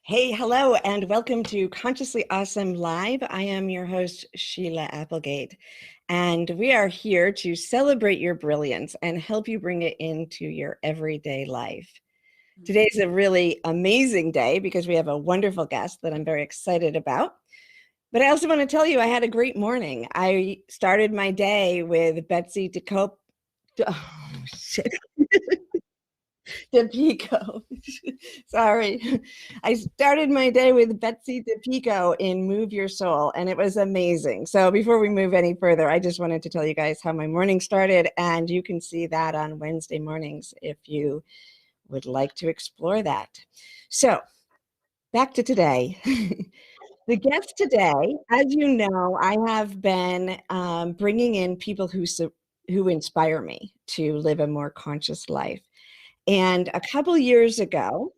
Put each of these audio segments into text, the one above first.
Hey, hello, and welcome to Consciously Awesome Live. I am your host, Sheila Applegate, and we are here to celebrate your brilliance and help you bring it into your everyday life. Today is a really amazing day because we have a wonderful guest that I'm very excited about. But I also want to tell you I had a great morning. I started my day with Betsy DeCope. Oh, shit. DePico. Sorry. I started my day with Betsy DePico in Move Your Soul, and it was amazing. So before we move any further, I just wanted to tell you guys how my morning started, and you can see that on Wednesday mornings if you would like to explore that. So back to today. The guest today, as you know, I have been bringing in people who inspire me to live a more conscious life. And a couple years ago,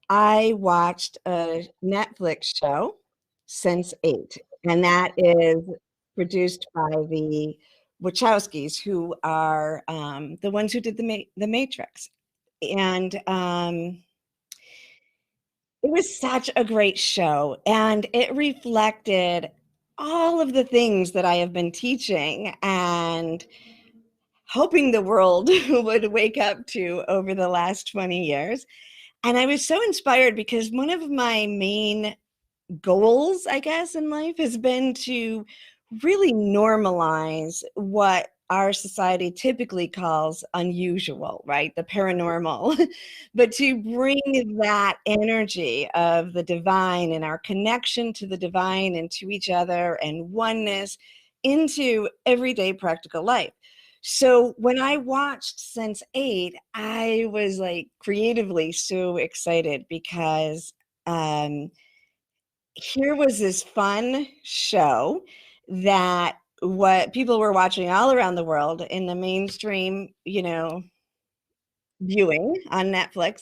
I watched a Netflix show, Sense8, and that is produced by the Wachowskis, who are the ones who did the Matrix. And it was such a great show, and it reflected all of the things that I have been teaching and hoping the world would wake up to over the last 20 years. And I was so inspired because one of my main goals, I guess, in life has been to really normalize what our society typically calls unusual, right? The paranormal, but to bring that energy of the divine and our connection to the divine and to each other and oneness into everyday practical life. So when I watched Sense8, I was like creatively so excited because here was this fun show that what people were watching all around the world in the mainstream, viewing on Netflix.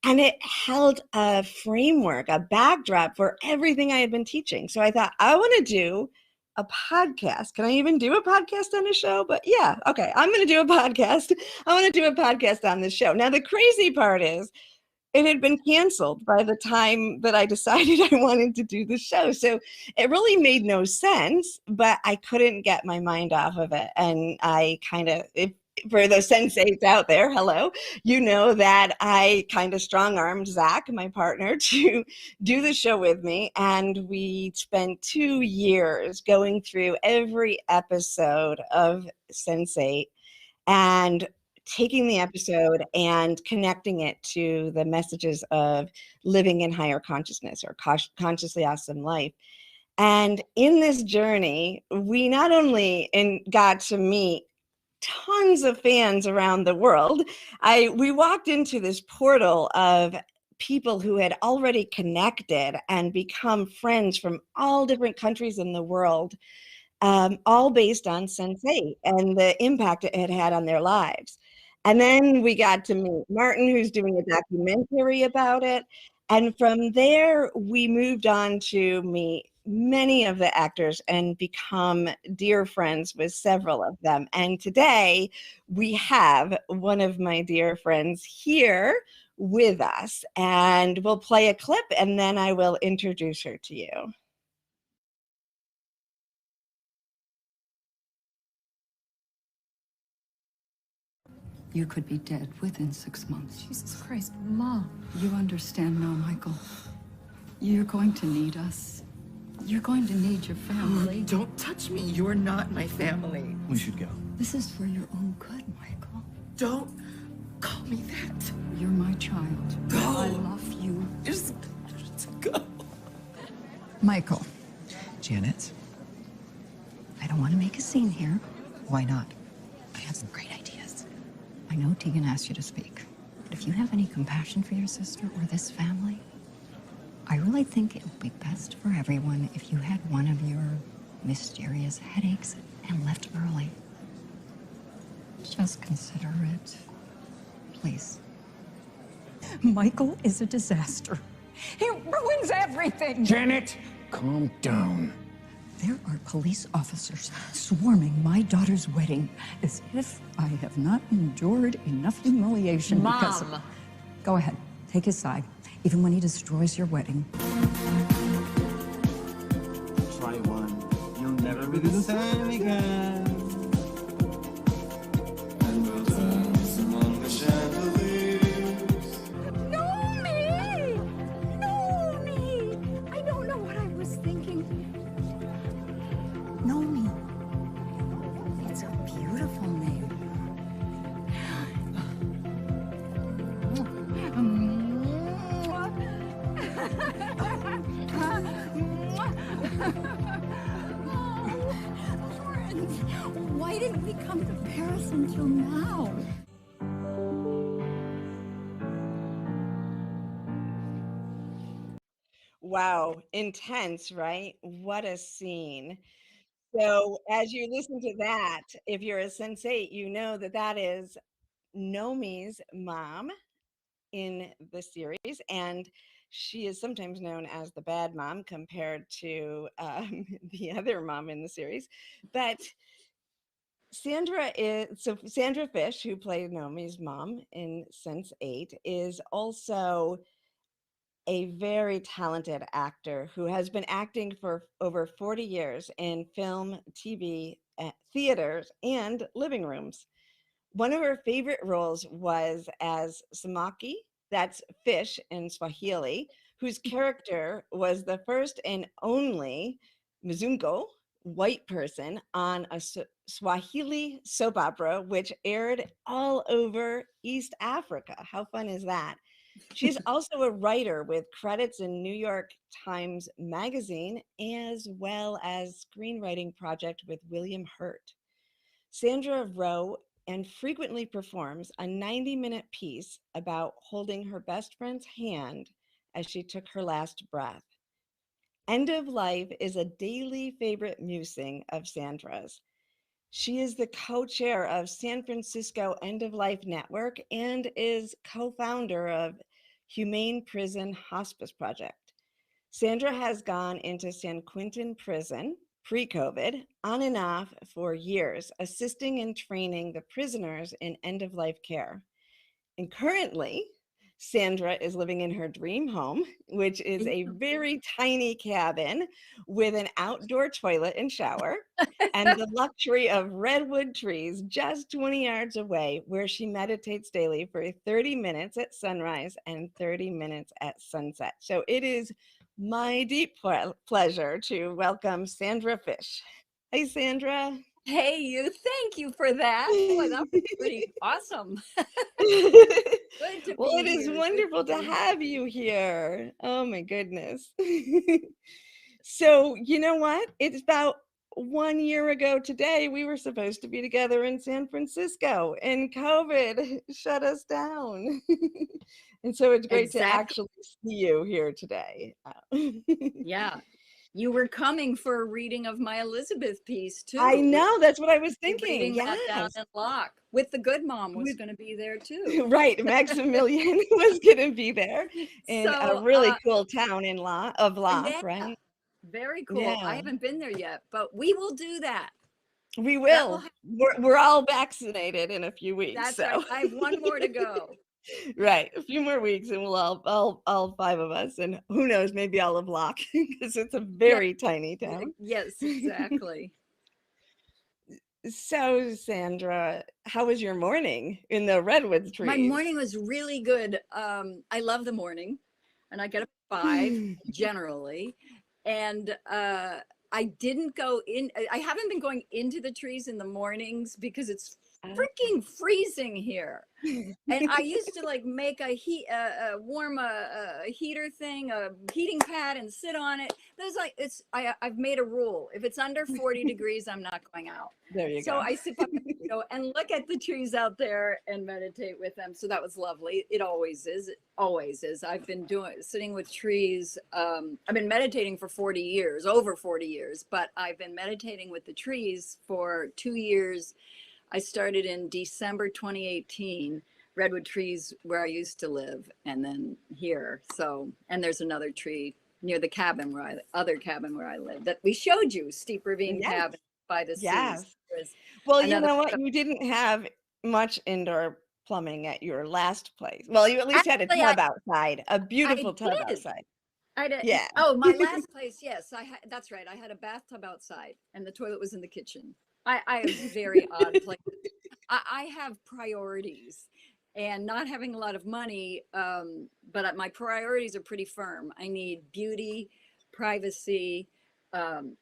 And it held a framework, a backdrop for everything I had been teaching. So I thought, I want to do a podcast. Can I even do a podcast on a show? But yeah, okay, I'm going to do a podcast. I want to do a podcast on this show. Now, the crazy part is it had been canceled by the time that I decided I wanted to do the show. So it really made no sense, but I couldn't get my mind off of it. And I kind of, for those sensates out there, hello, you know that I kind of strong-armed Zac, my partner, to do the show with me. And we spent 2 years going through every episode of Sense8 and taking the episode and connecting it to the messages of living in higher consciousness or consciously awesome life. And in this journey, we not only got to meet tons of fans around the world, we walked into this portal of people who had already connected and become friends from all different countries in the world, all based on Sense8 and the impact it had had on their lives. And then we got to meet Martin, who's doing a documentary about it. And from there, we moved on to meet many of the actors and become dear friends with several of them. And today, we have one of my dear friends here with us. And we'll play a clip, and then I will introduce her to you. You could be dead within 6 months. Jesus Christ, Mom. You understand now, Michael. You're going to need us. You're going to need your family. Don't touch me. You're not my family. We should go. This is for your own good, Michael. Don't call me that. You're my child. Go. I love you. Just go. Michael. Janet, I don't want to make a scene here. Why not? I have some great ideas. I know Tegan asked you to speak, but if you have any compassion for your sister or this family, I really think it would be best for everyone if you had one of your mysterious headaches and left early. Just consider it, please. Michael is a disaster. He ruins everything. Janet, calm down. There are police officers swarming my daughter's wedding as if I have not endured enough humiliation because of... Mom. Go ahead, take his side. even when he destroys your wedding. Try one. You'll never be the same again. And we'll dance among the chandeliers. Nomi! Nomi! I don't know what I was thinking. Nomi. It's a beautiful name. Why didn't we come to Paris until now? Wow, intense, right? What a scene. So as you listen to that, if you're a sensate, you know that that is Nomi's mom in the series, and she is sometimes known as the bad mom compared to the other mom in the series. But Sandra Fish, who played Nomi's mom in Sense8, is also a very talented actor who has been acting for over 40 years in film, TV, theaters, and living rooms. One of her favorite roles was as Samaki, that's fish in Swahili, whose character was the first and only mzungo, white person, on a Swahili soap opera, which aired all over East Africa. How fun is that? She's also a writer with credits in New York Times Magazine, as well as screenwriting project with William Hurt. Sandra wrote and frequently performs a 90-minute piece about holding her best friend's hand as she took her last breath. End of Life is a daily favorite musing of Sandra's. She is the co-chair of San Francisco End of Life Network and is co-founder of Humane Prison Hospice Project. Sandra has gone into San Quentin prison pre-COVID on and off for years, assisting and training the prisoners in end-of-life care. And currently, Sandra is living in her dream home, which is a very tiny cabin with an outdoor toilet and shower and the luxury of redwood trees just 20 yards away, where she meditates daily for 30 minutes at sunrise and 30 minutes at sunset. So it is my deep pleasure to welcome Sandra Fish. Hi, Sandra. Hey, you. Thank you for that. Boy, that was pretty awesome. Good to Well, be it is here. wonderful to have you here. Oh my goodness. So, you know what? It's about 1 year ago today, we were supposed to be together in San Francisco, and COVID shut us down. And so it's great to Exactly. actually see you here today. Yeah. You were coming for a reading of my Elizabeth piece too. I know, that's what I was thinking. Reading that down Yes. in Locke with the good mom was going to be there too. Right, Maximilian was going to be there in a really cool town in Locke, Yeah, right? very cool. Yeah. I haven't been there yet, but we will do that. We will. We're all vaccinated in a few weeks. That's so. right. I have one more to go. Right, a few more weeks, and we'll all five of us, and who knows, maybe all of Locke, because it's a very tiny town. Yes, exactly. So, Sandra, how was your morning in the redwood trees? My morning was really good. I love the morning, and I get up at 5 generally, and I didn't go in. I haven't been going into the trees in the mornings because it's freaking freezing here. And I used to like make a warm heater thing, a heating pad, and sit on it. There's like, I've made a rule. If it's under 40 degrees, I'm not going out. There you go. So I sit by the window and look at the trees out there and meditate with them. So that was lovely. It always is. It always is. I've been sitting with trees. I've been meditating for 40 years, over 40 years, but I've been meditating with the trees for 2 years. I started in December 2018, redwood trees where I used to live, and then here. So, and there's another tree near the cabin other cabin where I live that we showed you, Steep Ravine Cabin by the sea. Well, you know what? You didn't have much indoor plumbing at your last place. Well, you at least had a Actually, tub outside, a beautiful tub did. outside. I did. Yeah. Oh, my last place. Yes, that's right. I had a bathtub outside, and the toilet was in the kitchen. I have very odd places. I have priorities, and not having a lot of money. But my priorities are pretty firm. I need beauty, privacy, and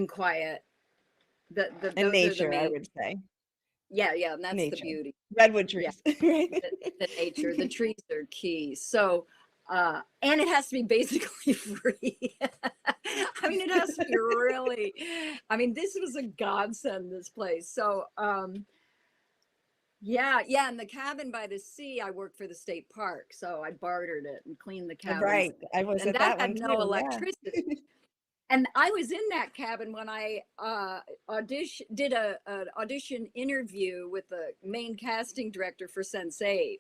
quiet. And Those are the nature, I main. would say. Yeah, and that's the Nature. beauty. Redwood Yeah, trees, right? the nature, the trees are key. So, and it has to be basically free. I mean, it has to be really, I mean, this was a godsend, this place. So, yeah. And the cabin by the sea, I worked for the state park. So I bartered it and cleaned the cabins. Right. I was And at that that one had too. no Yeah. electricity. And I was in that cabin when I did an audition interview with the main casting director for Sense8.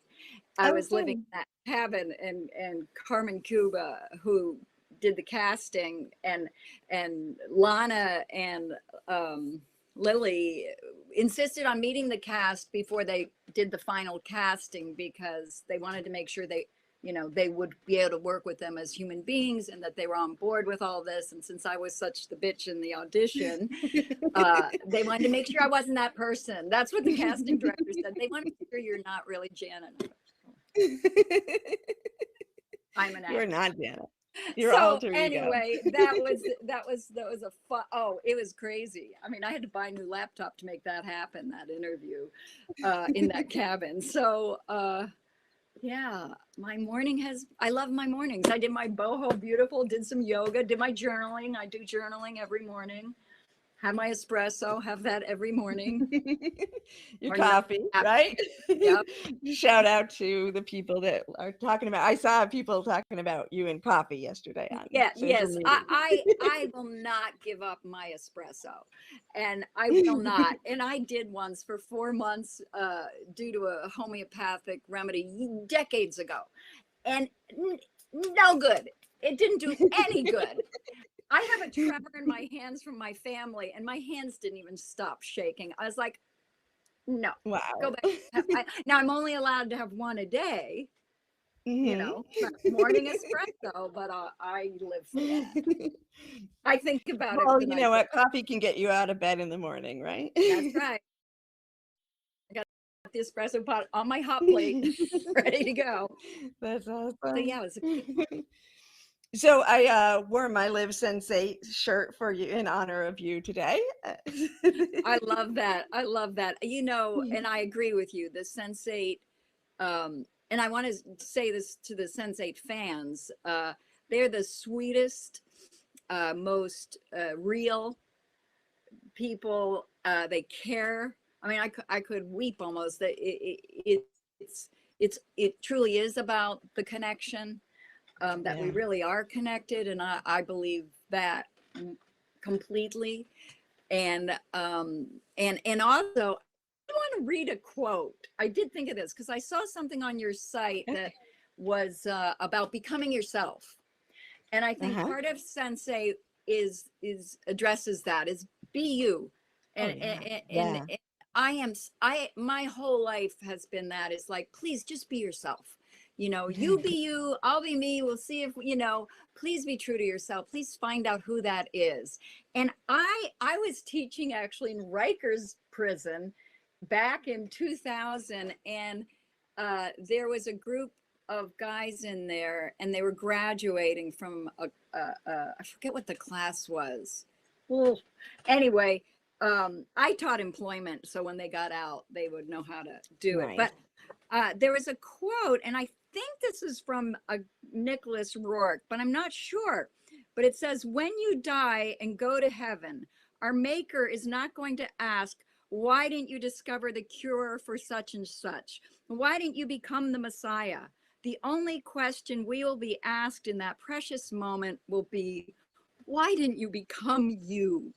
I was living in that cabin, and Carmen Cuba, who did the casting, and Lana and Lily insisted on meeting the cast before they did the final casting, because they wanted to make sure they would be able to work with them as human beings, and that they were on board with all this. And since I was such the bitch in the audition, they wanted to make sure I wasn't that person. That's what the casting director said. They want to make sure you're not really Janet. I'm an actor. You're not Janet. You're So alter ego. anyway, that was a fun. Oh, it was crazy. I mean, I had to buy a new laptop to make that happen. That interview in that cabin. So. Yeah, I love my mornings. I did my boho beautiful, did some yoga, did my journaling. I do journaling every morning. Have my espresso, have that every morning. Your Or coffee, right? Yep. Shout out to the people that are talking about. I saw people talking about you and coffee yesterday on social Yes. media. I will not give up my espresso, and I will not. And I did once for 4 months due to a homeopathic remedy decades ago, and no good. It didn't do any good. I have a tremor in my hands from my family, and my hands didn't even stop shaking. I was like, no, Wow. go back. Now I'm only allowed to have one a day, Mhm. morning espresso, but I live for that. I think about Well, it. you know what? Coffee can get you out of bed in the morning, right? That's right. I got the espresso pot on my hot plate, ready to go. That's awesome. So yeah, it was So I wore my Live Sensate shirt for you in honor of you today. I love that. And I agree with you. The Sense8, and I want to say this to the Sense8 fans. They're the sweetest, most real people. They care. I mean, I could weep almost. It truly is about the connection. That we really are connected, and I believe that completely. And also, I want to read a quote. I did think of this because I saw something on your site that was about becoming yourself, and I think part of Sensei is addresses that is be you, and my whole life has been that. It's like, please just be yourself. You be you, I'll be me. We'll see if, please be true to yourself. Please find out who that is. And I was teaching actually in Rikers prison back in 2000. And there was a group of guys in there, and they were graduating from I forget what the class was. Well, anyway, I taught employment. So when they got out, they would know how to do it. But there was a quote, and I think this is from Nicholas Rourke, but I'm not sure. But it says, when you die and go to heaven, our maker is not going to ask, why didn't you discover the cure for such and such? Why didn't you become the Messiah? The only question we will be asked in that precious moment will be, why didn't you become you?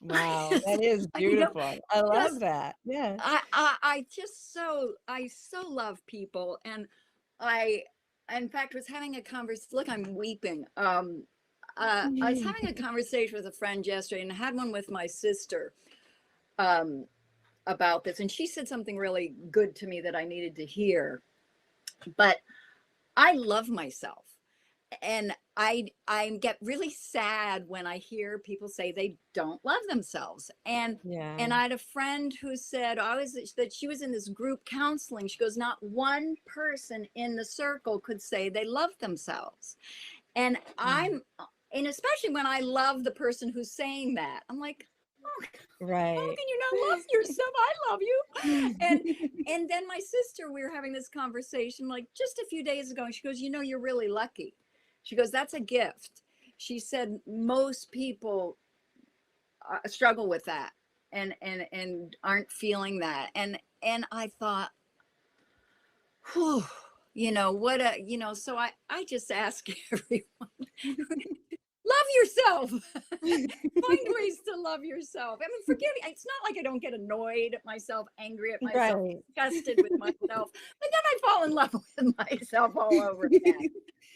Wow, that is beautiful. I love that. Yeah. I so love people, and I in fact was having a conversation. Look, I'm weeping. I was having a conversation with a friend yesterday, and I had one with my sister. about this, and she said something really good to me that I needed to hear. But I love myself, and I get really sad when I hear people say they don't love themselves. And I had a friend who said that she was in this group counseling. She goes, not one person in the circle could say they love themselves. And and especially when I love the person who's saying that, I'm like, oh, Right. how can you not love yourself? I love you. And then my sister, we were having this conversation like just a few days ago, and she goes, you're really lucky. She goes, that's a gift. She said most people struggle with that and aren't feeling that. And I thought, whew, so I just ask everyone, love yourself. Find ways to love yourself. I mean, forgive me. It's not like I don't get annoyed at myself, angry at myself, disgusted with myself, but then I fall in love with myself all over again.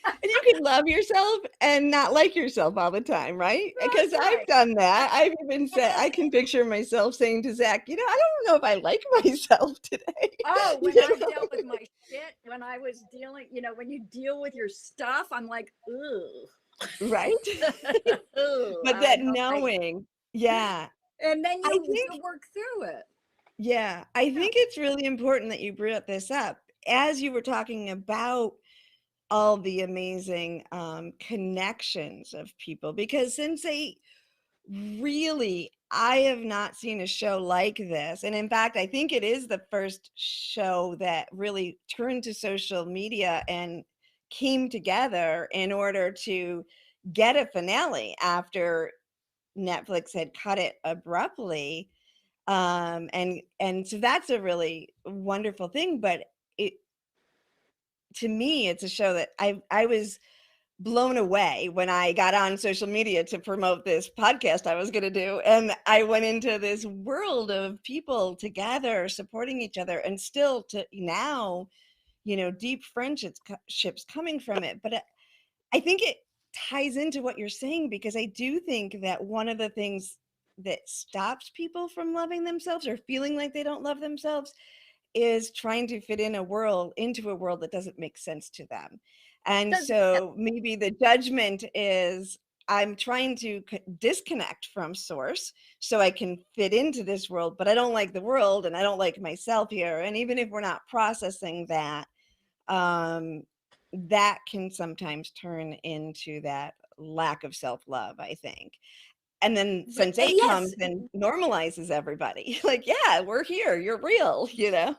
And you can love yourself and not like yourself all the time, right? Because I've done that. I've even said, I can picture myself saying to Zac, I don't know if I like myself today. Oh, when I dealt with my shit, when I was dealing, when you deal with your stuff, I'm like, ugh. Right? But that knowing, and then you work through it. Yeah, I think it's really important that you brought this up as you were talking about all the amazing connections of people, because since I have not seen a show like this. And in fact, I think it is the first show that really turned to social media and came together in order to get a finale after Netflix had cut it abruptly. And so that's a really wonderful thing. But to me, it's a show that I was blown away when I got on social media to promote this podcast I was going to do. And I went into this world of people together supporting each other, and still to now, deep friendships coming from it. But I think it ties into what you're saying, because I do think that one of the things that stops people from loving themselves or feeling like they don't love themselves is trying to fit into a world that doesn't make sense to them. And so maybe the judgment is, I'm trying to disconnect from source so I can fit into this world, but I don't like the world and I don't like myself here. And even if we're not processing that, that can sometimes turn into that lack of self-love, I think. And then Sense 8 comes and normalizes everybody. Like, yeah, we're here. You're real, The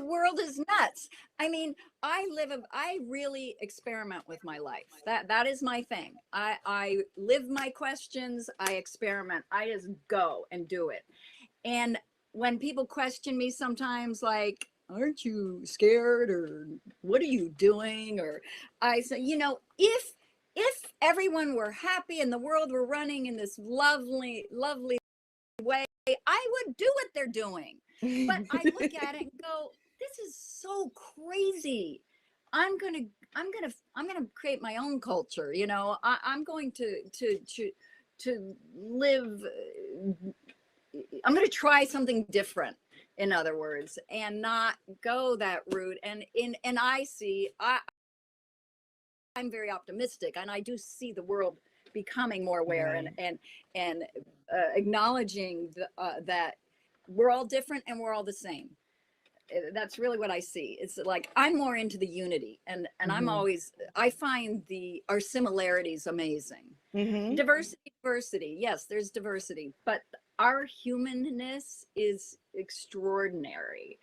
world is nuts. I mean, I really experiment with my life. That is my thing. I live my questions. I experiment. I just go and do it. And when people question me sometimes, like, aren't you scared, or what are you doing? Or I say, if everyone were happy and the world were running in this lovely, lovely way, I would do what they're doing. But I look at it and go, this is so crazy. I'm gonna create my own culture. I'm going to live. I'm going to try something different, in other words, and not go that route. And I'm very optimistic, and I do see the world becoming more aware, and acknowledging that we're all different and we're all the same. That's really what I see. It's like, I'm more into the unity, and I find our similarities amazing. Diversity. Yes, there's diversity, but our humanness is extraordinary.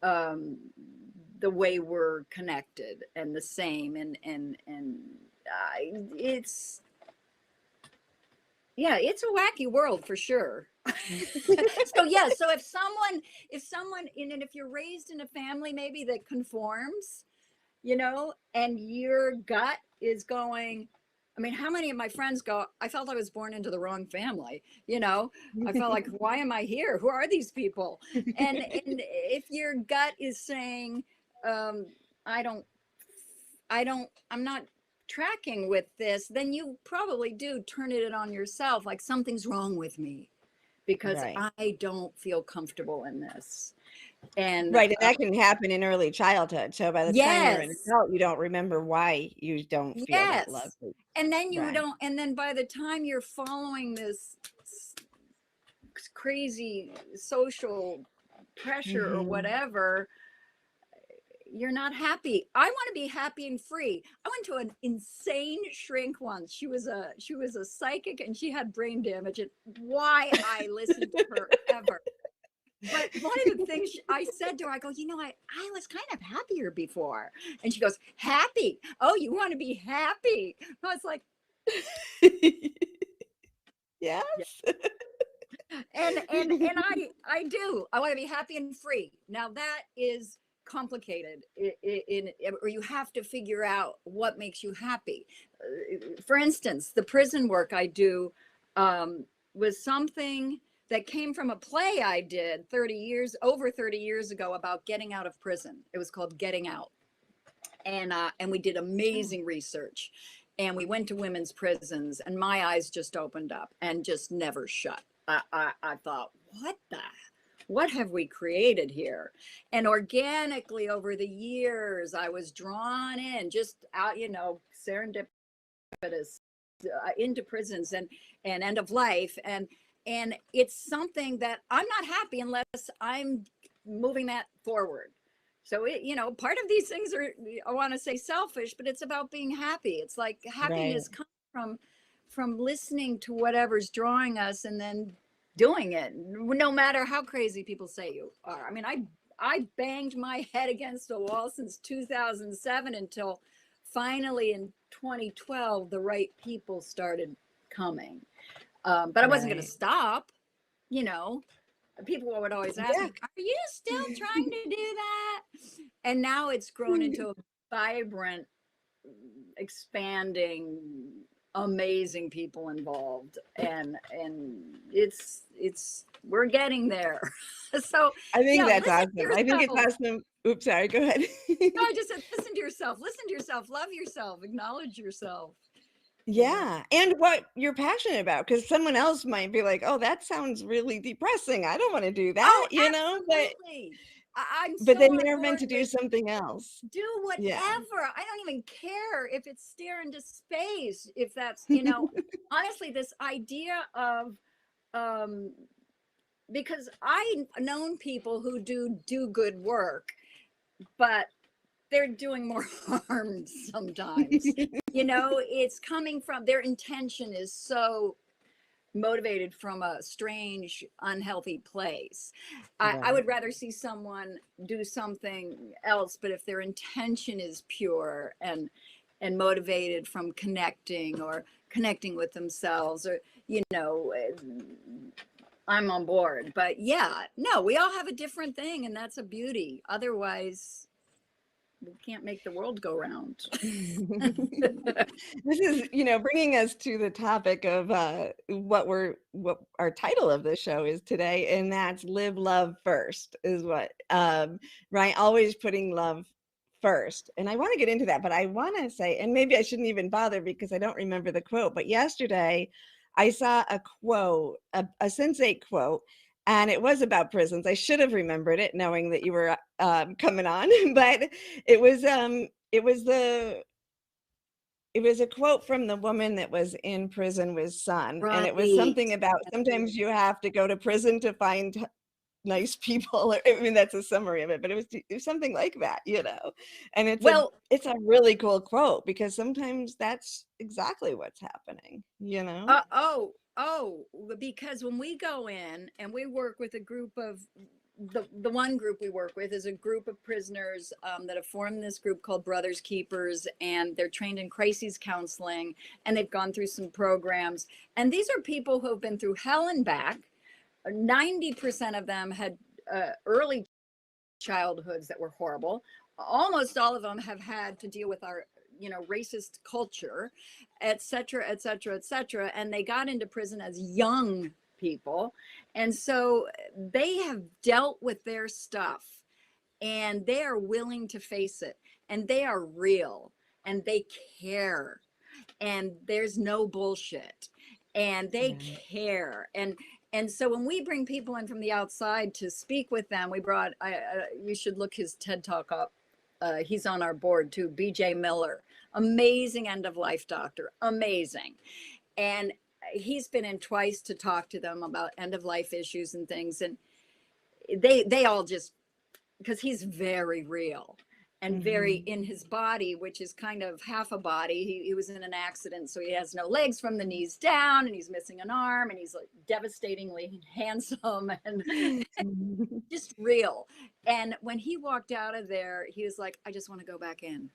The way we're connected and the same, and it's a wacky world for sure. So if someone, and if you're raised in a family maybe that conforms, and your gut is going, I mean, how many of my friends go, I felt I was born into the wrong family. I felt like, why am I here? Who are these people? And if your gut is saying, I'm not tracking with this, then you probably do turn it on yourself, like something's wrong with me, because Right. I don't feel comfortable in this. And Right, and that can happen in early childhood. So by the time you're an yes, adult, you don't remember why you don't feel that love. yes. And then you Right. don't, and then by the time you're following this crazy social pressure or Mhm. whatever, you're not happy. I want to be happy and free. I went to an insane shrink once. She was a psychic and she had brain damage, and why I listened to her ever. But one of the things I said to her, I go, I was kind of happier before. And she goes, happy? Oh, you want to be happy? I was like, Yes. yeah. And I do. I want to be happy and free. Now that is complicated or you have to figure out what makes you happy. For instance, the prison work I do was something that came from a play I did over 30 years ago about getting out of prison. It was called Getting Out. And we did amazing research, and we went to women's prisons, and my eyes just opened up and just never shut. I thought, what have we created here? And organically over the years, I was drawn in, just out, serendipitous, into prisons and end of life. And it's something that I'm not happy unless I'm moving that forward. So part of these things are, I want to say selfish, but it's about being happy. It's like happiness comes from listening to whatever's drawing us and then doing it, no matter how crazy people say you are. I mean, I banged my head against the wall since 2007 until finally in 2012 the right people started coming. But I wasn't going to stop. People would always ask me, are you still trying to do that? And now it's grown into a vibrant, expanding, amazing people involved, and it's we're getting there. So I think that's listen awesome. to I think it's yourself. awesome. Oops, sorry, go ahead. No, I just said listen to yourself, love yourself, acknowledge yourself. Yeah, and what you're passionate about, because someone else might be like, oh, that sounds really depressing, I don't want to do that, Absolutely. but so then on they're board meant to do with something else. do whatever. Yeah. I don't even care if it's stare into space, if that's honestly, this idea of because I've known people who do good work, but they're doing more harm sometimes. It's coming from, their intention is so motivated from a strange, unhealthy place. I would rather see someone do something else, but if their intention is pure and motivated from connecting with themselves, or I'm on board. But we all have a different thing, and that's a beauty. Otherwise we can't make the world go round. This is, bringing us to the topic of what our title of the show is today, and that's Live Love First, is what, right? Always putting love first. And I want to get into that, but I want to say, and maybe I shouldn't even bother because I don't remember the quote, but yesterday I saw a quote, a Sensei quote, and it was about prisons. I should have remembered it, knowing that you were coming on, but it was a quote from the woman that was in prison with son. Right. And it was something about sometimes you have to go to prison to find nice people. I mean, that's a summary of it, but it was something like that, and it's a really cool quote, because sometimes that's exactly what's happening, because when we go in and we work with a group of the one group we work with is a group of prisoners that have formed this group called Brothers Keepers, and they're trained in crises counseling, and they've gone through some programs. And these are people who have been through hell and back. 90% of them had early childhoods that were horrible. Almost all of them have had to deal with our racist culture, et cetera, et cetera, et cetera. And they got into prison as young people. And so they have dealt with their stuff, and they are willing to face it, and they are real, and they care, and there's no bullshit, and they care. And And so when we bring people in from the outside to speak with them, we brought, you should look his TED Talk up. He's on our board too, BJ Miller, amazing end of life doctor, amazing. And he's been in twice to talk to them about end of life issues and things. And they all just, because he's very real and very in his body, which is kind of half a body. He was in an accident, so he has no legs from the knees down, and he's missing an arm, and he's like devastatingly handsome and just real. And when he walked out of there, he was like, I just want to go back in.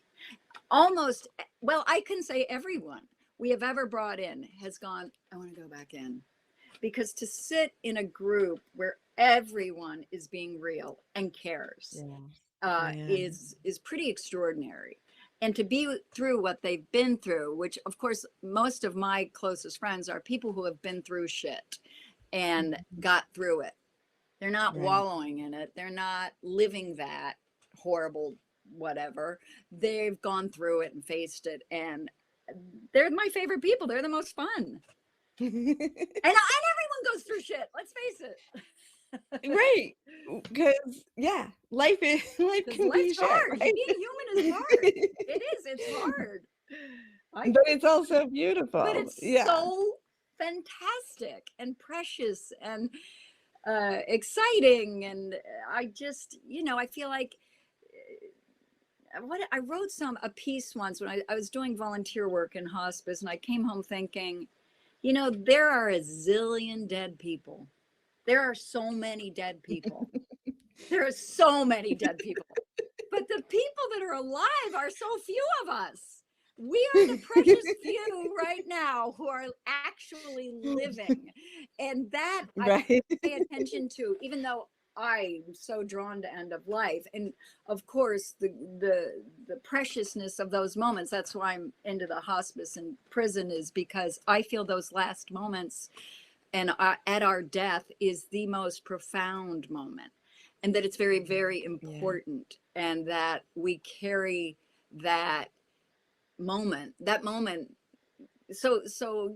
Almost, well, I can say everyone we have ever brought in has gone, I want to go back in. Because to sit in a group where everyone is being real and cares is pretty extraordinary. And to be through what they've been through, which of course, most of my closest friends are people who have been through shit and got through it. They're not wallowing in it. They're not living that horrible whatever. They've gone through it and faced it. And they're my favorite people. They're the most fun. And everyone goes through shit. Let's face it. Right, because life can be shit, hard. right? Being human is hard. It is. It's hard. But it's also beautiful. But it's so fantastic and precious and exciting. And I just, I feel like I wrote a piece once when I was doing volunteer work in hospice, and I came home thinking, there are a zillion dead people. There are so many dead people. There are so many dead people. But the people that are alive are so few of us. We are the precious few right now who are actually living. And that I pay attention to, even though I'm so drawn to end of life. And of course, the preciousness of those moments, that's why I'm into the hospice and prison, is because I feel those last moments and at our death is the most profound moment, and that it's very, very important, and that we carry that moment. So,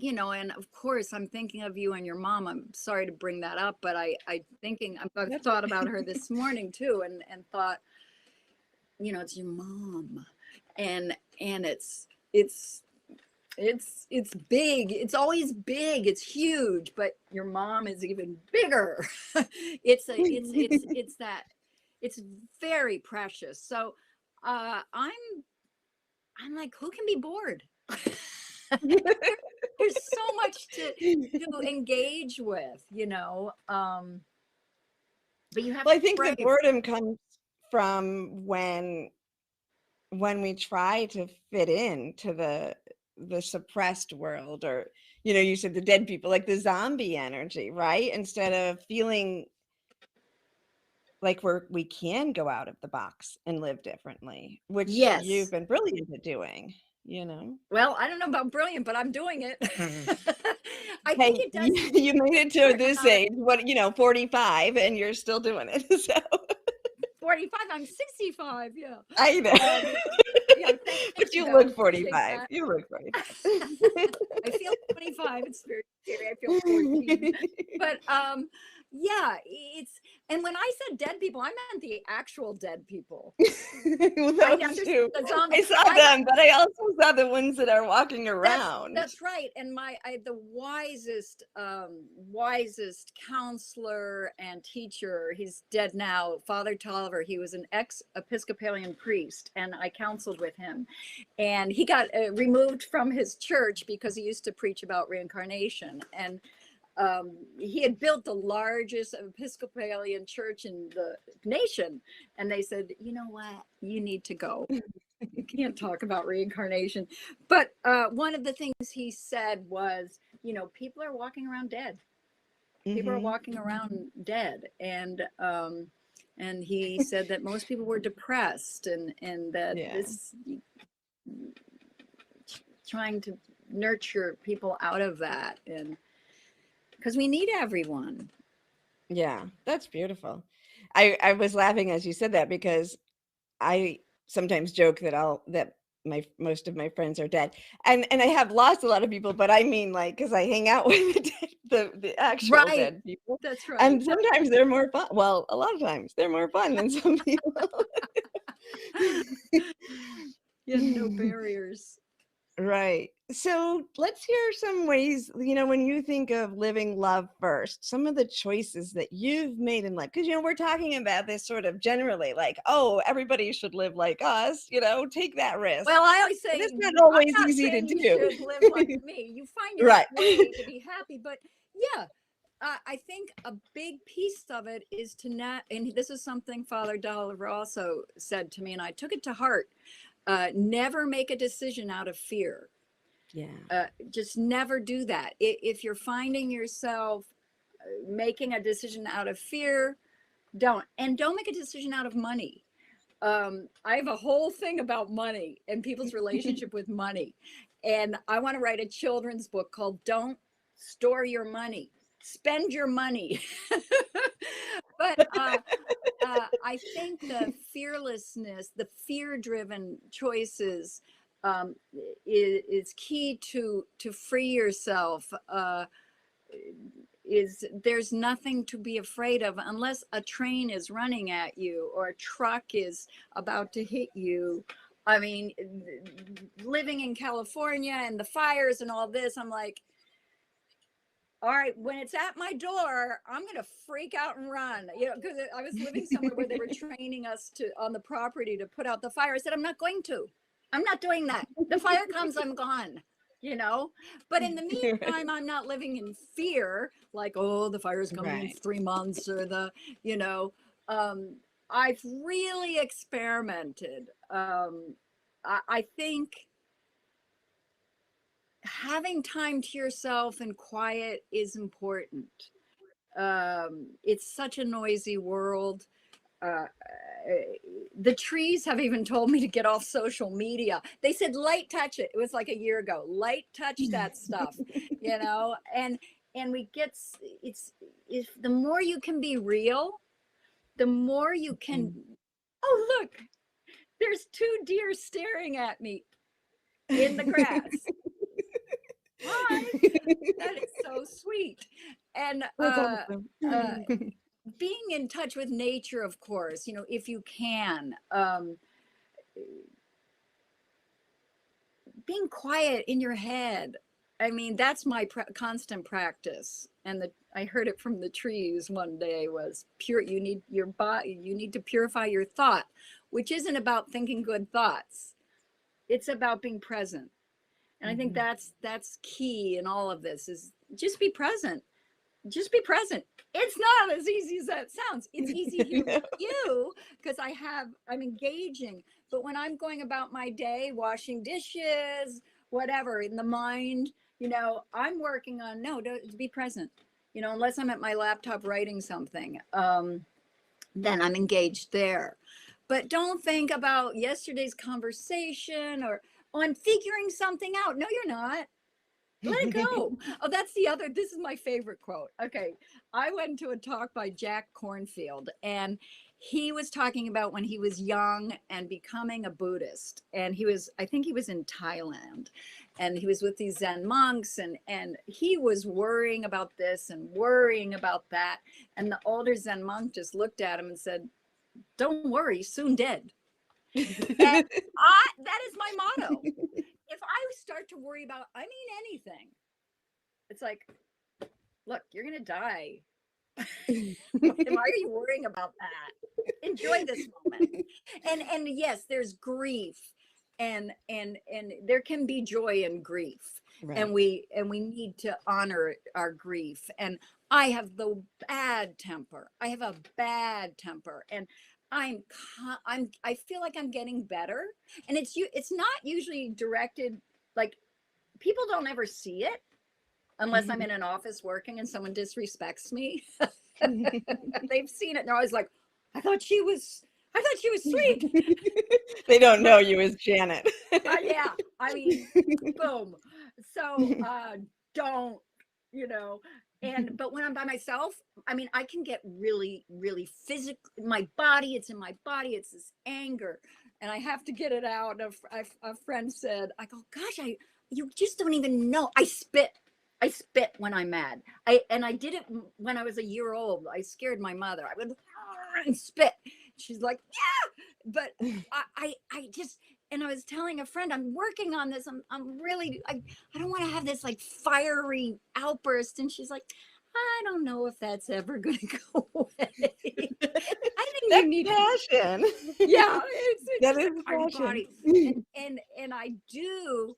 and of course I'm thinking of you and your mom. I'm sorry to bring that up, but I've thought about her this morning too, and thought, it's your mom, and it's big. It's always big. It's huge, but your mom is even bigger. It's very precious. So I'm like, who can be bored? There's so much to engage with, but you have I think the boredom comes from when we try to fit into the suppressed world, or you said the dead people, like the zombie energy, right? Instead of feeling like we can go out of the box and live differently, which you've been brilliant at doing. Well, I don't know about brilliant, but I'm doing it. I think it does. You made it to this age, 45, and you're still doing it. So 45, I'm 65. Yeah, I know. But you look 45. You look 45. I feel 25. It's very scary. I feel 14. But and when I said dead people, I meant the actual dead people. Well, those too. I saw them, but I also saw the ones that are walking around. That's right. And the wisest counselor and teacher, he's dead now, Father Tolliver. He was an ex-Episcopalian priest, and I counseled with him. And he got removed from his church because he used to preach about reincarnation. And he had built the largest Episcopalian church in the nation. And they said, you know what, you need to go. You can't talk about reincarnation. But one of the things he said was, people are walking around dead. People are walking around dead. And he said that most people were depressed, and that this trying to nurture people out of that, and because we need everyone. Yeah, that's beautiful. I was laughing as you said that, because I sometimes joke that most of my friends are dead, and I have lost a lot of people, but I mean, like, because I hang out with the actual Right. dead people, That's right. and sometimes they're more fun. Well, a lot of times they're more fun than some people. You have no barriers. Right. So let's hear some ways, when you think of living love first, some of the choices that you've made in life. Because, we're talking about this sort of generally like, oh, everybody should live like us, take that risk. Well, I always say, But it's not always I'm not easy to saying do. you should live like me. You find your Right. way to be happy. But yeah, I think a big piece of it is to not, and this is something Father Dolliver also said to me, and I took it to heart. Never make a decision out of fear. Yeah. Just never do that. If you're finding yourself making a decision out of fear, don't make a decision out of money. I have a whole thing about money and people's relationship with money. And I want to write a children's book called Don't Store Your Money, Spend Your Money. But I think the fearlessness, the fear-driven choices is key to free yourself. There's nothing to be afraid of unless a train is running at you or a truck is about to hit you. I mean, living in California and the fires and all this, I'm like, all right, when it's at my door, I'm going to freak out and run, because I was living somewhere where they were training us on the property to put out the fire. I said, I'm not going to. I'm not doing that. The fire comes, I'm gone, But in the meantime, I'm not living in fear, like, oh, the fire is coming in 3 months or I've really experimented. I think having time to yourself and quiet is important. It's such a noisy world. The trees have even told me to get off social media. They said light touch it. It was like a year ago. Light touch that stuff, and we get if the more you can be real, the more you can. Oh, look, there's 2 deer staring at me in the grass. Hi, that is so sweet. And being in touch with nature, of course, if you can, being quiet in your head. I mean, that's my constant practice. And I heard it from the trees one day was you need your body, you need to purify your thought, which isn't about thinking good thoughts. It's about being present. And I think that's key in all of this is just be present. Just be present. It's not as easy as that sounds. It's easy here with you because I'm engaging. But when I'm going about my day, washing dishes, whatever, in the mind, I'm working on, to be present. Unless I'm at my laptop writing something, then I'm engaged there. But don't think about yesterday's conversation or, oh, I'm figuring something out. No, you're not. Let it go. Oh, this is my favorite quote. Okay. I went to a talk by Jack Cornfield, and he was talking about when he was young and becoming a Buddhist. And I think he was in Thailand, and he was with these Zen monks, and he was worrying about this and worrying about that. And the older Zen monk just looked at him and said, don't worry, soon dead. And that is my motto. If I start to worry about, anything, it's like, look, you're going to die. Why are you worrying about that? Enjoy this moment. And yes, there's grief and there can be joy in grief. Right. And we need to honor our grief. And I have the bad temper. I have a bad temper. And I feel like I'm getting better, and it's not usually directed, like, people don't ever see it unless I'm in an office working and someone disrespects me. They've seen it and they're always like, I thought she was sweet. They don't know you as Janet. Yeah, boom. So don't, but when I'm by myself, I can get really, really physical. It's in my body. It's this anger. and I have to get it out. A friend said, I go, gosh, you just don't even know. I spit when I'm mad. I did it when I was a year old. I scared my mother. I would and spit. She's like, yeah, but I just, and I was telling a friend, I'm working on this. I'm really, I don't want to have this like fiery outburst. And she's like, I don't know if that's ever going to go away. I think you need passion. Yeah, it's That just is our passion. body. And I do.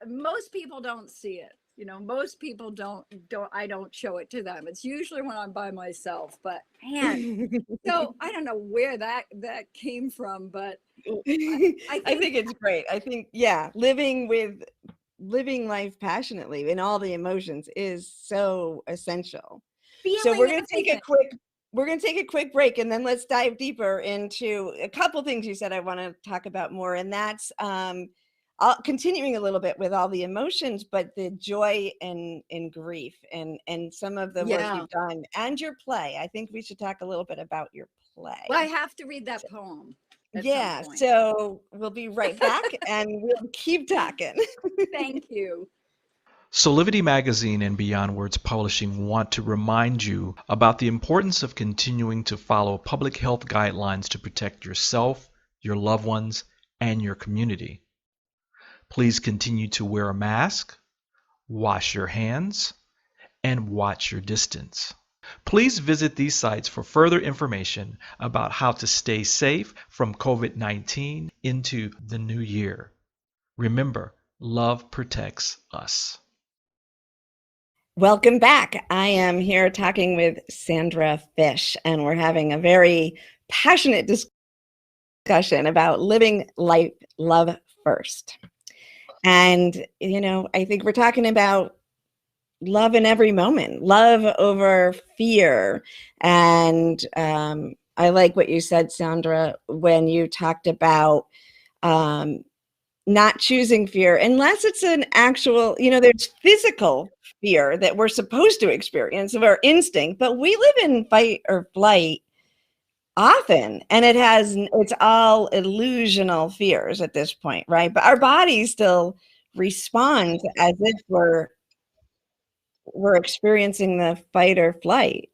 Most people don't see it. You know, most people don't. I don't show it to them. It's usually when I'm by myself. But man, so I don't know where that came from, but I think it's great. I think, yeah, living life passionately in all the emotions is so essential. So we're going to take a quick break, and then let's dive deeper into a couple things you said I want to talk about more, and that's continuing a little bit with all the emotions, but the joy and grief and some of the work you've done and your play. I think we should talk a little bit about your play. Well, I have to read that poem. Yeah, so we'll be right back and we'll keep talking. Thank you. Solivity Magazine and Beyond Words Publishing want to remind you about the importance of continuing to follow public health guidelines to protect yourself, your loved ones, and your community. Please continue to wear a mask, wash your hands, and watch your distance. Please visit these sites for further information about how to stay safe from COVID-19 into the new year. Remember, love protects us. Welcome back. I am here talking with Sandra Fish, and we're having a very passionate discussion about living life love first. And, you know, I think we're talking about love in every moment, love over fear. And I like what you said, Sandra, when you talked about not choosing fear unless it's an actual, you know, there's physical fear that we're supposed to experience of our instinct, but we live in fight or flight often, and it's all illusional fears at this point, right? But our body still responds as if we're experiencing the fight or flight.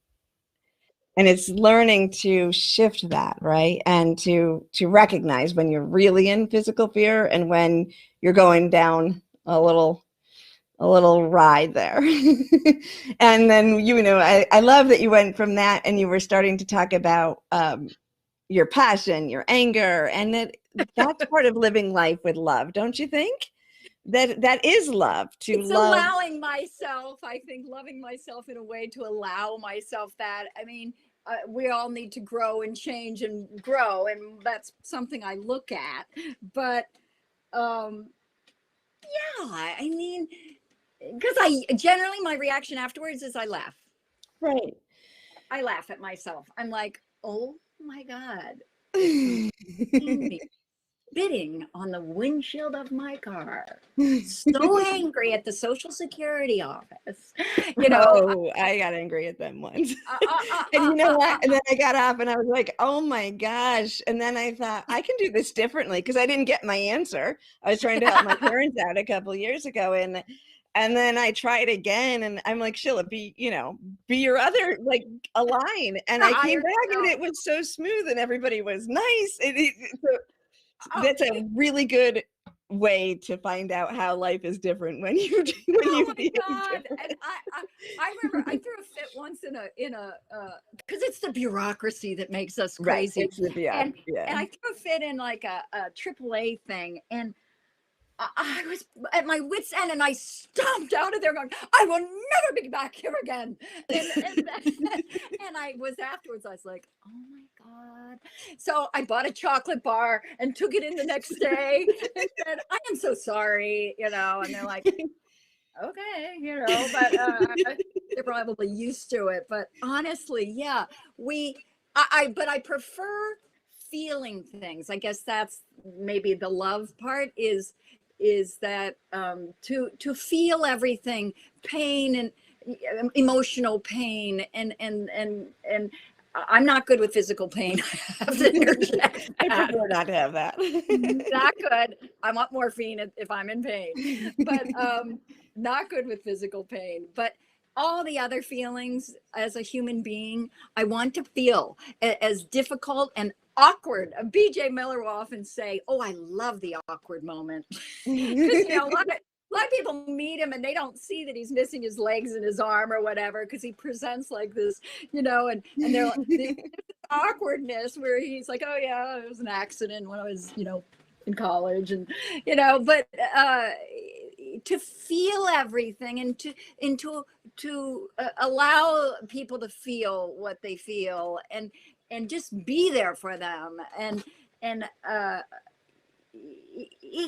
And it's learning to shift that, right? And to recognize when you're really in physical fear and when you're going down a little ride there. And then, you know, I love that you went from that and you were starting to talk about your passion, your anger, and that's part of living life with love, don't you think? That is love. It's allowing myself, I think, loving myself in a way to allow myself that. I mean, we all need to grow and change and grow, and that's something I look at. But yeah, I mean, because generally my reaction afterwards is I laugh. Right. I laugh at myself. I'm like, oh my God. Spitting on the windshield of my car, so angry at the Social Security office. You know, I got angry at them once. And you know what? And then I got off and I was like, oh my gosh. And then I thought, I can do this differently, because I didn't get my answer. I was trying to help my parents out a couple years ago, and then I tried again, and I'm like, Sheila, be your other, like, align. And I came back and it was so smooth and everybody was nice. That's a really good way to find out how life is different when you oh my God. And I remember I threw a fit once in a because it's the bureaucracy that makes us crazy. Right. It's the bureaucracy, and I threw a fit in like a AAA thing, and I was at my wit's end, and I stomped out of there going, I will never be back here again. And I was afterwards, I was like, oh my God. So I bought a chocolate bar and took it in the next day and said, I am so sorry, you know, and they're like, okay, you know, but they're probably used to it. But honestly, yeah, but I prefer feeling things. I guess that's maybe the love part is that to feel everything, pain and emotional pain, and I'm not good with physical pain. I have to interject I that. prefer not to have that. Not good. I want morphine if I'm in pain, but not good with physical pain. But all the other feelings as a human being, I want to feel as difficult and awkward. BJ Miller will often say, "Oh, I love the awkward moment," because a lot of people meet him and they don't see that he's missing his legs and his arm or whatever, because he presents like this, and they're like, this awkwardness where he's like, "Oh yeah, it was an accident when I was, in college," and but to feel everything and to allow people to feel what they feel and just be there for them and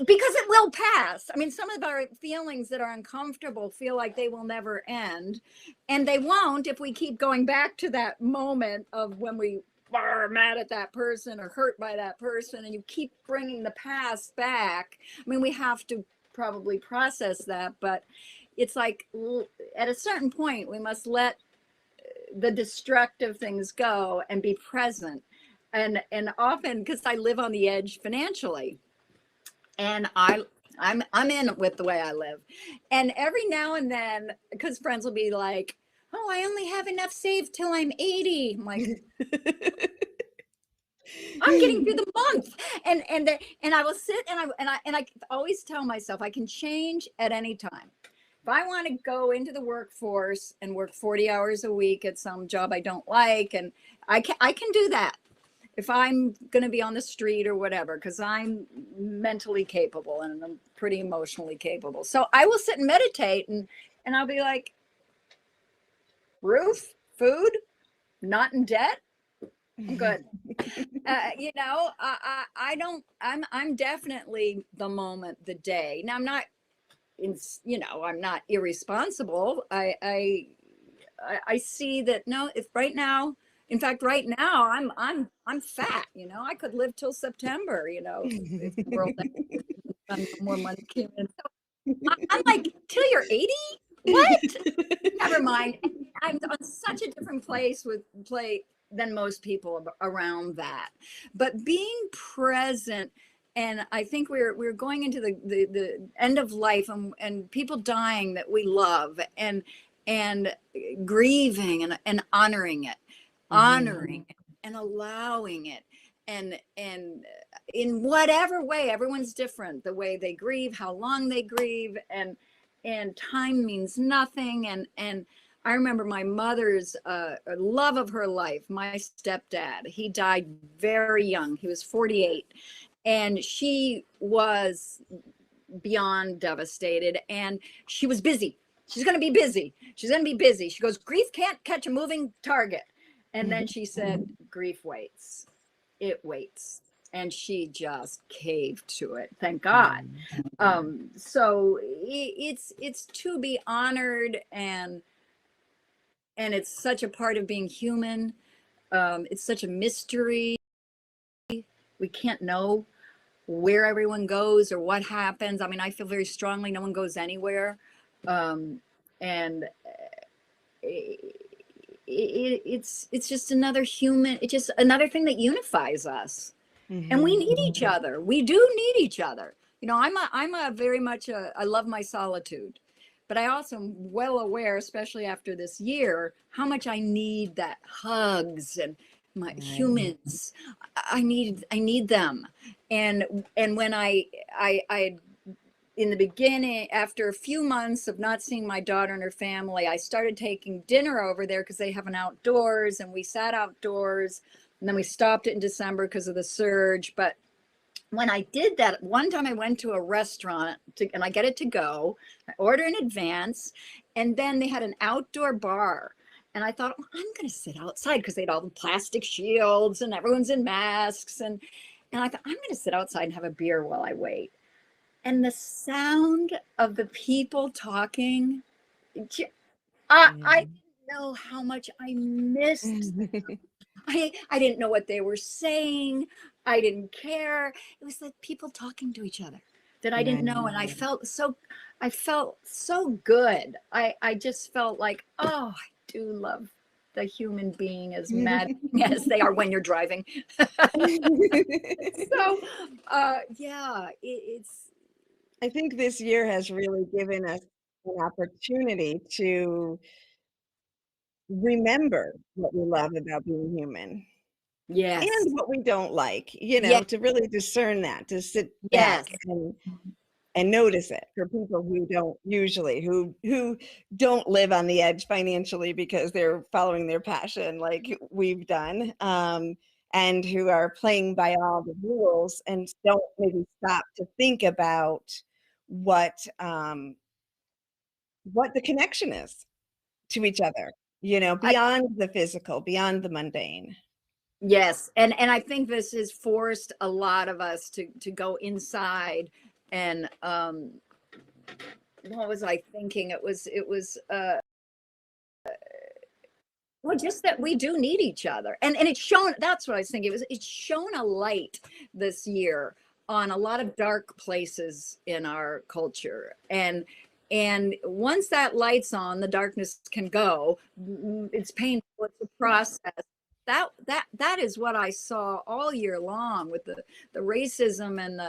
because it will pass. I mean, some of our feelings that are uncomfortable feel like they will never end, and they won't if we keep going back to that moment of when we are mad at that person or hurt by that person, and you keep bringing the past back. I mean, we have to probably process that, but it's like at a certain point we must let the destructive things go and be present. And often, because I live on the edge financially, and I'm in with the way I live, and every now and then, because friends will be like, "Oh, I only have enough saved till I'm 80." I'm like, I'm getting through the month, and I will sit and I always tell myself I can change at any time. If I want to go into the workforce and work 40 hours a week at some job I don't like, and I can do that. If I'm going to be on the street or whatever, because I'm mentally capable and I'm pretty emotionally capable. So I will sit and meditate and I'll be like, roof, food, not in debt. I'm good. I'm definitely the moment, the day. Now I'm not, I'm not irresponsible. I see that, no, if right now, in fact, right now I'm fat, I could live till September, if the world more money came in. So I'm like, till you're 80? What? Never mind. I'm on such a different play than most people around that. But being present, and I think we're going into the end of life and people dying that we love and grieving and honoring it, and allowing it, and in whatever way. Everyone's different, the way they grieve, how long they grieve, and time means nothing. And I remember my mother's love of her life, my stepdad. He died very young. He was 48, and she was beyond devastated, and she was busy. She's going to be busy. She's going to be busy. She goes, grief can't catch a moving target. And then she said, grief waits. It waits. And she just caved to it. Thank God. So it's to be honored, and it's such a part of being human. It's such a mystery. We can't know where everyone goes or what happens. I mean, I feel very strongly no one goes anywhere. And it's just another human. It's just another thing that unifies us. And we need each other. We do need each other. I'm a very much I love my solitude, but I also am well aware, especially after this year, how much I need that hugs and my humans. I need them. And when I in the beginning, after a few months of not seeing my daughter and her family, I started taking dinner over there because they have an outdoors, and we sat outdoors, and then we stopped it in December because of the surge. But when I did that, one time I went to a restaurant and I get it to go, I order in advance, and then they had an outdoor bar. And I thought, I'm going to sit outside, because they had all the plastic shields and everyone's in masks. And I thought, I'm going to sit outside and have a beer while I wait. And the sound of the people talking, I didn't know how much I missed them. I didn't know what they were saying. I didn't care. It was like people talking to each other that I didn't know. And I felt so good. I just felt like, oh, I do love the human being as mad as they are when you're driving. So, yeah, it's. I think this year has really given us an opportunity to remember what we love about being human Yes. and what we don't like, Yeah. to really discern that, to sit Yes. back and notice it for people who don't usually, who don't live on the edge financially because they're following their passion like we've done, and who are playing by all the rules and don't maybe stop to think about what the connection is to each other, beyond the physical, beyond the mundane. Yes, and I think this has forced a lot of us to go inside and what was I thinking? It was well, just that we do need each other, and it's shown. That's what I was thinking. It's shown a light this year on a lot of dark places in our culture, and once that light's on, the darkness can go. It's painful. It's a process. That is what I saw all year long with the racism and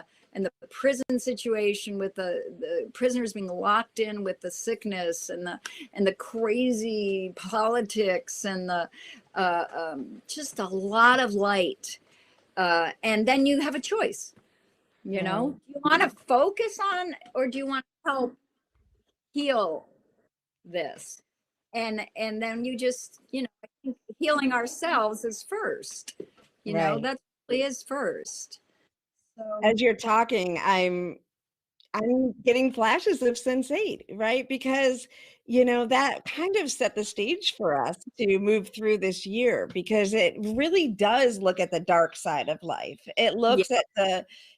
the prison situation, with the prisoners being locked in with the sickness and the crazy politics and the just a lot of light. And then you have a choice, do you want to focus on, or do you want to help heal this? And then you just, I think healing ourselves is first, Right. that really is first. So As you're talking, I'm getting flashes of Sense8, right? Because, that kind of set the stage for us to move through this year, because it really does look at the dark side of life. It looks at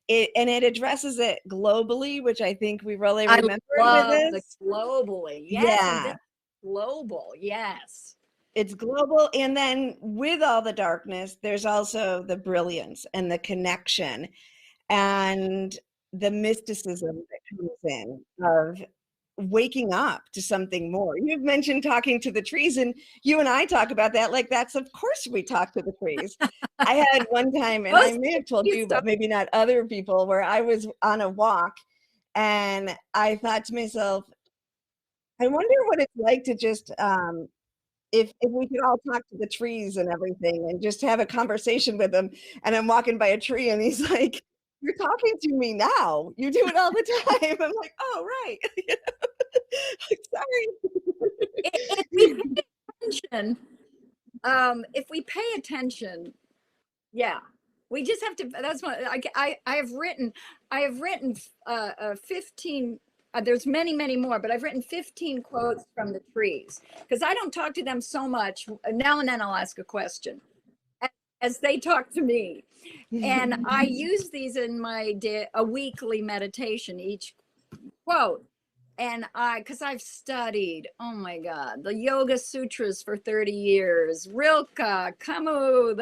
and it addresses it globally, which I think we really I remember love with the this. globally. Yes, Yeah. global. Yes. It's global. And then with all the darkness, there's also the brilliance and the connection and the mysticism that comes in of waking up to something more. You've mentioned talking to the trees, and you and I talk about that like that's, of course we talk to the trees. I had one time, and I may have told you, but maybe not other people, where I was on a walk and I thought to myself, I wonder what it's like to just if we could all talk to the trees and everything and just have a conversation with them. And I'm walking by a tree and he's like, "You're talking to me now. You do it all the time." I'm like, "Oh, right." Sorry. If we pay attention, if we pay attention, yeah, we just have to. That's what I have written. I have written 15. There's many more, but I've written 15 quotes from the trees, because I don't talk to them so much. Now and then I'll ask a question as they talk to me. And I use these in my a weekly meditation, each quote. And because I've studied, oh my God, the Yoga Sutras for 30 years, Rilke, Camus,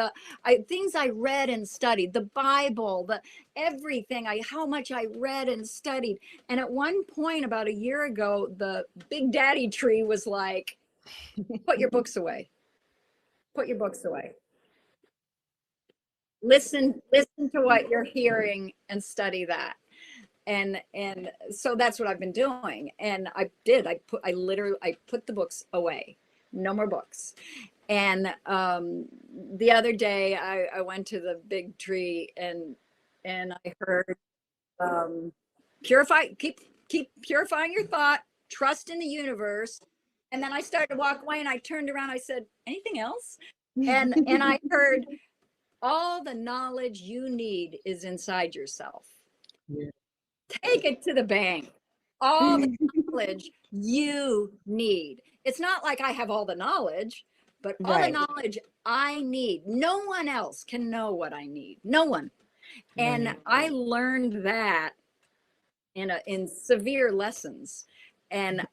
things I read and studied, the Bible, everything, how much I read and studied. And at one point about a year ago, the Big Daddy tree was like, "Put your books away. Put your books away. Listen to what you're hearing and study that." And so that's what I've been doing. And I put the books away. No more books. And the other day I went to the big tree and I heard keep purifying your thought, trust in the universe. And then I started to walk away and I turned around, I said, "Anything else?" And I heard, "All the knowledge you need is inside yourself." Yeah. Take it to the bank. All the knowledge you need. It's not like I have all the knowledge, but all the knowledge I need. No one else can know what I need. No one. And I learned that in severe lessons. And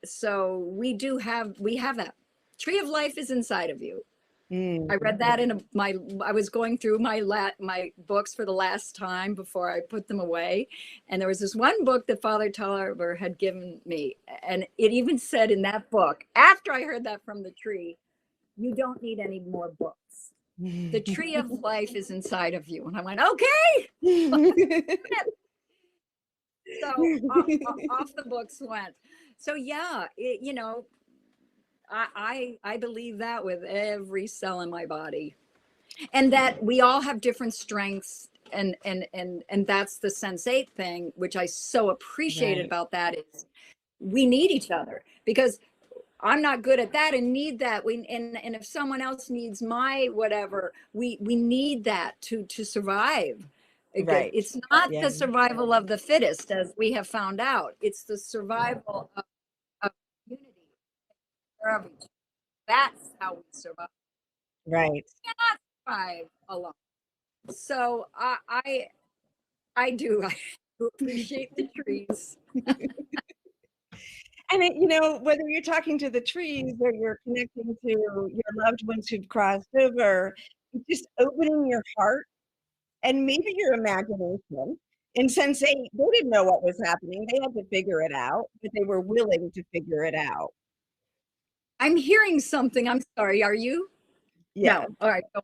so we have that. Tree of Life is inside of you. I read that I was going through my books for the last time before I put them away. And there was this one book that Father Tolliver had given me. And it even said in that book, after I heard that from the tree, you don't need any more books. The tree of life is inside of you. And I went, okay. So off the books went. So yeah, you know, I believe that with every cell in my body, and that we all have different strengths, and that's the Sense8 thing, which I so appreciated about that, is we need each other, because I'm not good at that and need that. And if someone else needs my whatever, we need that to survive. Right. It's not the survival of the fittest, as we have found out. It's the survival of community. That's how we survive. Right. We cannot survive alone. So I do appreciate the trees. And you know, whether you're talking to the trees or you're connecting to your loved ones who've crossed over, just opening your heart and maybe your imagination. In Sense8, they didn't know what was happening. They had to figure it out, but they were willing to figure it out. I'm hearing something. I'm sorry. Are you? Yeah. No. All right. Go.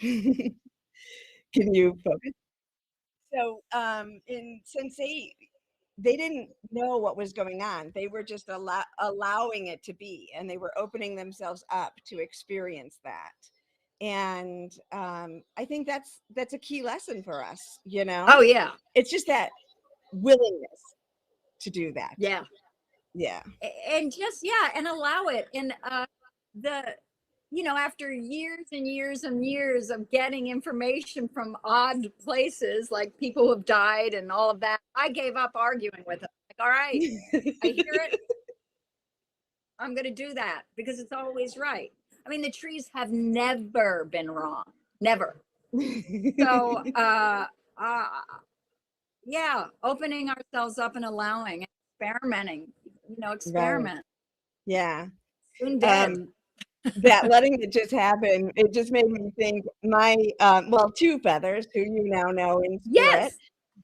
Can you focus? So in Sense8, they didn't know what was going on. They were just allowing it to be, and they were opening themselves up to experience that. And I think that's a key lesson for us, you know? Oh yeah. It's just that willingness to do that. Yeah. Yeah. And just, and allow it. And you know, after years and years and years of getting information from odd places, like people who have died and all of that, I gave up arguing with them. Like, all right, I hear it. I'm going to do that because it's always right. I mean, the trees have never been wrong. Never. So, yeah, opening ourselves up and allowing, experimenting, you know, experiment. Right. Yeah. Soon dead. That letting it just happen, it just made me think my Two Feathers, who you now know in spirit,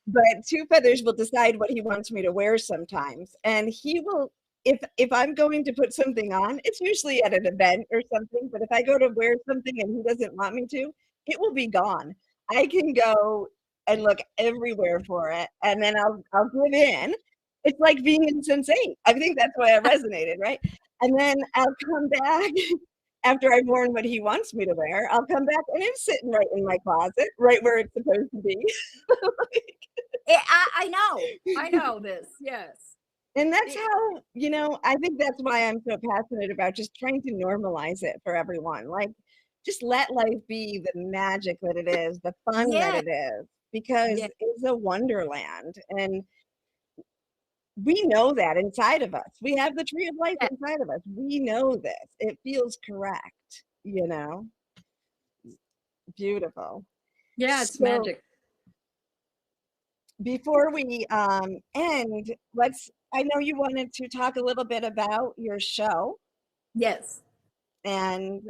but Two Feathers will decide what he wants me to wear sometimes, and he will, if I'm going to put something on, it's usually at an event or something, but if I go to wear something and he doesn't want me to, it will be gone. I can go and look everywhere for it, and then I'll give in. It's like being in Sense8. I think that's why I resonated, right? And then I'll come back after I've worn what he wants me to wear. I'll come back and it's sitting right in my closet, right where it's supposed to be. I know this. Yes. And that's how, you know, I think that's why I'm so passionate about just trying to normalize it for everyone. Like, just let life be the magic that it is, the fun that it is, because it's a wonderland. And we know that inside of us. We have the tree of life inside of us. We know this. It feels correct, you know? Beautiful. Yeah, it's magic. Before we end, I know you wanted to talk a little bit about your show. Yes. And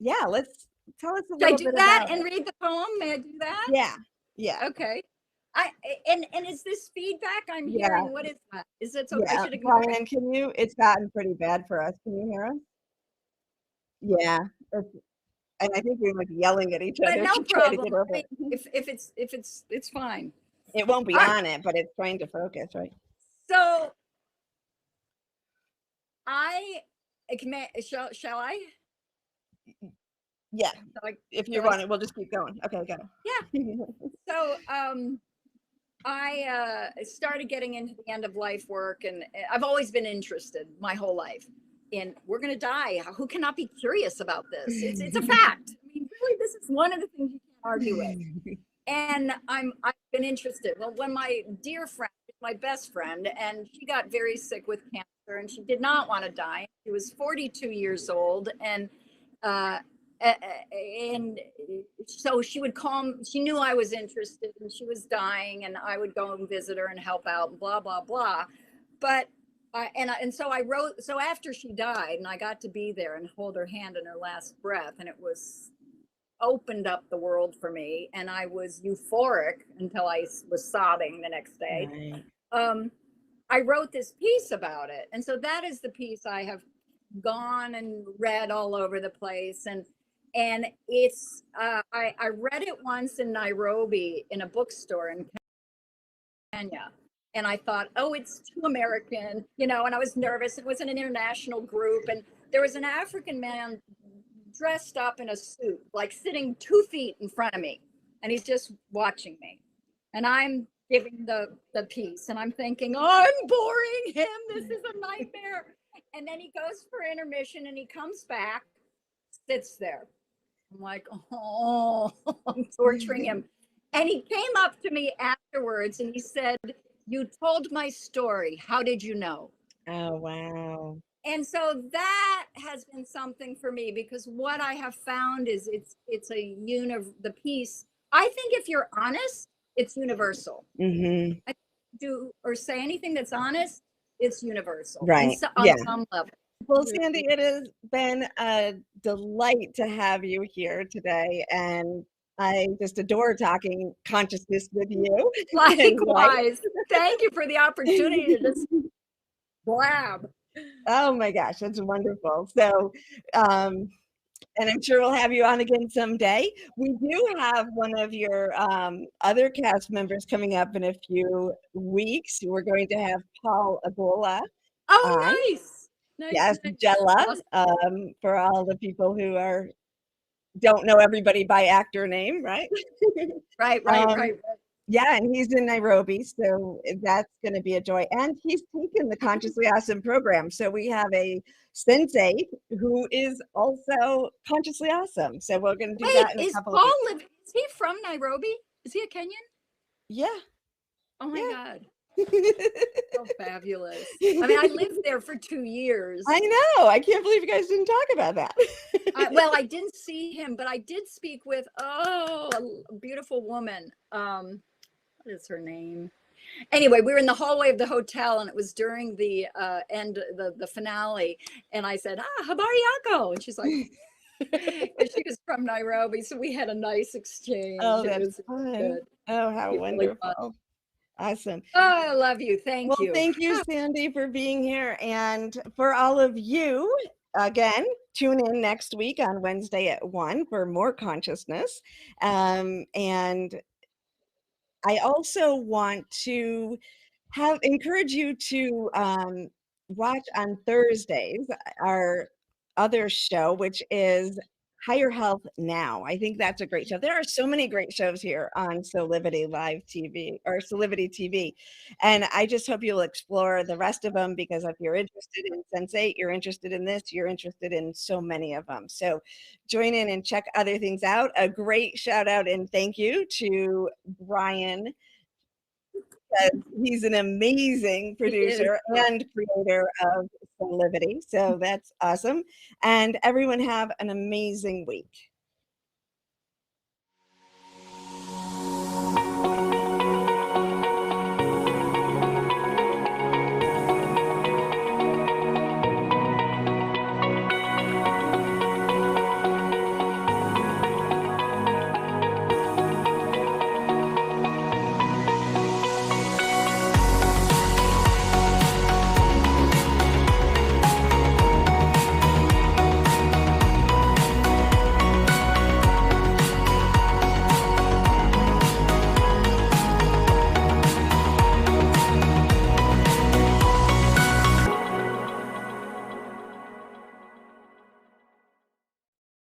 let's tell us a little bit. Should I do that and read the poem? May I do that? Yeah. Yeah. Okay. And is this feedback I'm hearing? What is that? Is it so I should ignore Brian, can you? It's gotten pretty bad for us. Can you hear us? Yeah. And I think we're like yelling at each other. No problem. I mean, if it's fine. It won't be on it, but it's trying to focus, right? So shall I? Yeah. If you want it, we'll just keep going. Okay, go. Yeah. So I started getting into the end of life work, and I've always been interested my whole life in we're going to die. Who cannot be curious about this? It's a fact. I mean, really, this is one of the things you can't argue with. And I've been interested. Well, when my dear friend, my best friend, and she got very sick with cancer, and she did not want to die. She was 42 years old, and so she would call. She knew I was interested, and she was dying, and I would go and visit her and help out, and blah blah blah. But so I wrote. So after she died, and I got to be there and hold her hand in her last breath, and it was opened up the world for me, and I was euphoric until I was sobbing the next day. Right. I wrote this piece about it, and so that is the piece I have gone and read all over the place. And it's I read it once in Nairobi in a bookstore in Kenya. And I thought, oh, it's too American, and I was nervous. It was an international group. And there was an African man dressed up in a suit, like sitting 2 feet in front of me. And he's just watching me. And I'm giving the piece. And I'm thinking, oh, I'm boring him. This is a nightmare. And then he goes for intermission and he comes back, sits there. I'm like, oh, I'm torturing him. And he came up to me afterwards and he said, you told my story. How did you know? Oh, wow. And so that has been something for me, because what I have found is it's the piece. I think if you're honest, it's universal. Mm-hmm. I do or say anything that's honest, it's universal. Right. On Yeah. some level. Well, Sandy, it has been a delight to have you here today, and I just adore talking consciousness with you. Likewise. Thank you for the opportunity to just blab. Oh my gosh, that's wonderful. So, and I'm sure we'll have you on again someday. We do have one of your other cast members coming up in a few weeks. We're going to have Paul Ebola. Oh, nice. Yes, nice. Jella, for all the people who don't know everybody by actor name, right? Right. Yeah, and he's in Nairobi, so that's going to be a joy. And he's taken the Consciously Awesome program. So we have a sensei who is also consciously awesome. So we're going to do that in a couple of weeks. Is he from Nairobi? Is he a Kenyan? Yeah. Oh my God. So fabulous. I mean, I lived there for 2 years. I know. I can't believe you guys didn't talk about that. Well, I didn't see him, but I did speak with, a beautiful woman. What is her name? Anyway, we were in the hallway of the hotel, and it was during the the finale. And I said, habari yako? And she's like, and she was from Nairobi. So we had a nice exchange. Oh, that's fun. Good. Oh, how Really wonderful. Awesome. Oh, I love you. Thank you. Well, thank you, Sandy, for being here. And for all of you, again, tune in next week on Wednesday at 1 for more consciousness. And I also want to encourage you to watch on Thursdays our other show, which is Higher Health Now. I think that's a great show. There are so many great shows here on Solivity Live TV or Solivity TV. And I just hope you'll explore the rest of them, because if you're interested in Sense8, you're interested in this, you're interested in so many of them. So join in and check other things out. A great shout out and thank you to Brian. He's an amazing producer and creator of Solivity. So that's awesome. And everyone have an amazing week.